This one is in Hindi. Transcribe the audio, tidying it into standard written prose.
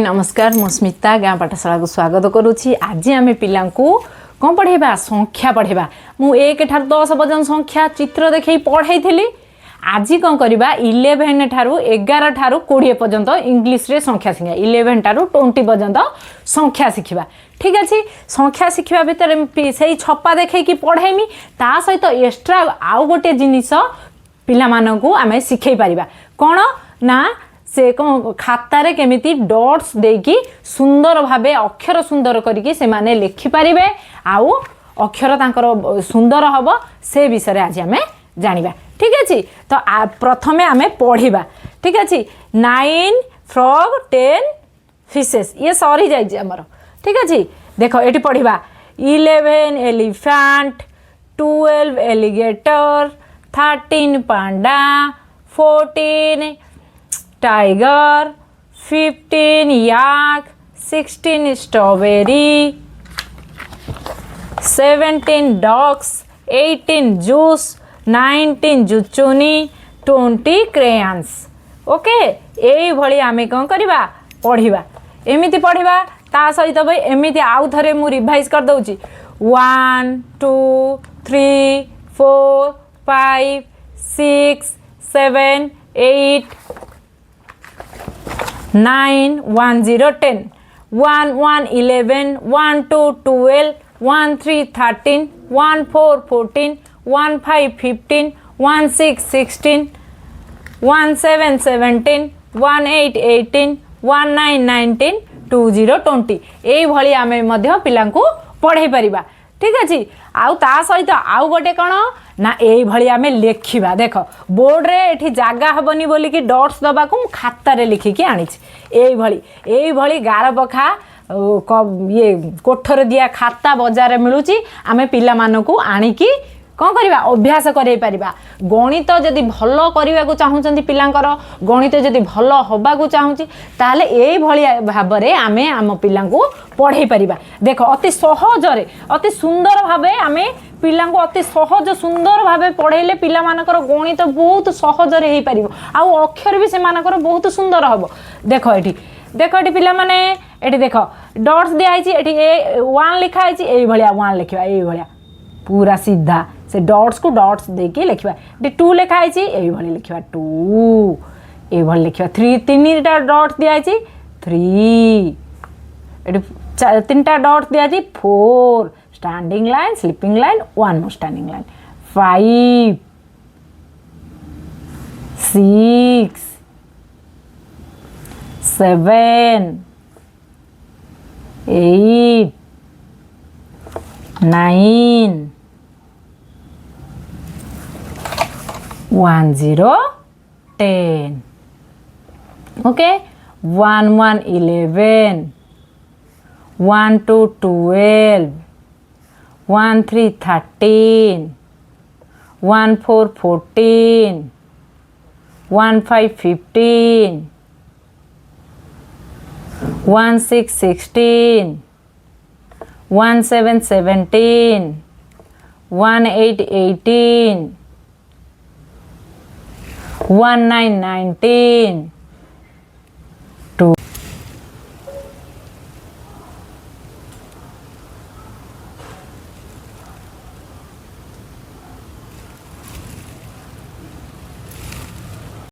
नमस्कार मु स्मिता गाँ पाठशाला को स्वागत करुच्ची। आज आम पिला कौन पढ़ेबा संख्या पढ़ेबा। मु 1 ठार 10 पर्यटन संख्या चित्र देखई पढ़ाई थी। आज कौन करवा 11 ठारू 11 ठारू 20 पर्यंत इंग्लीश रे संख्या शिखा 11 ठारू 20 पर्यंत संख्या शिखा। ठीक अच्छे संख्या शिखा भितर से छपा देखी पढ़ाईमी ता सहित एक्स्ट्रा आउ गोटे जिनिस पिला मानकू आमे शिखई पारिबा। कौन ना से कौन खातारे केमिति डॉट्स देकी सुंदर भावे अक्षर सुंदर करके से माने लिखि पारिबे आउ अक्षर तांकर सुंदर हबो से विषय आज आमे जानिबा। ठीक अच्छे तो प्रथमे आमे पढ़िबा। ठीक अच्छे 9 फ्रॉग 10 फिशेस ये सरी जाइए आमर। ठीक अच्छे देखो ये पढ़िबा 11 एलिफेंट 12 एलिगेटर 13 पांडा 14 टाइगर 15 याक 16 strawberry 17 dogs 18 juice 19 जुचुनी 20 crayons. Okay यही भली आमे कौन करवा पढ़िबा एमिति पढ़िबा ता सहित भाई एमिति आउ थरे मु रिवाइज कर दउची 1 2 3 4 5 6 7 8 9 1 0 10 1 1 11 1 2 12 1 3 13 1 4 14 1 5 15 1 6 16 1 7 17 1 8 18 1 9 19 2 0 20 यही भली आमे मध्य पिला पढ़ाई परिबा। ठीक अच्छे आउ ता सहित आउ गोटे कौन ना यही भली आमे लेखिबा। देख बोर्ड रे एठी जागा हबनी बोली कि डॉट्स दबा को खाता रे लिखिकी आनी यही भली गार पखा ये कोठर दिया खाता बाजार मिलूची आमे पिला मानकू आनिकी कौन करवा अभ्यास कराई पारिबा। गणित जदि भल करने को चाहूँगी पिलांकर गणित जदि भल हवा चाहूँगी ताले यही भली भाव में आमे आम पिला पढ़ाई पारिबा। देख अति सहजरे अति सुंदर भावे आमे पिला अति सहज सुंदर भावे पढ़ेले पिला मानकर गणित बहुत सहजरे हो पारिबो आउ अक्षर भी से मानकर बहुत सुंदर हम। देख ये पिला माने एठी देख डॉट्स दिखाई ये 1 लिखाई यही भाया 1 लिखा यही भाया पूरा सीधा से डॉट्स को डॉट्स देके लिखा 2 लिखाई यही भाई लिखा 2 ये भाई लिखा 3 3टा डॉट्स दिखाई 3 3टा डॉट्स दिखाई 4 स्टैंडिंग लाइन स्लीपिंग लाइन 1 मोर स्टैंडिंग लाइन 5 6 7 8 9 1 0 10 okay 1 1 11 1 2 12 1 3 13 1 4 14 1 5 15 1 6 16 1 7 17 1 8 18 1 9 19 2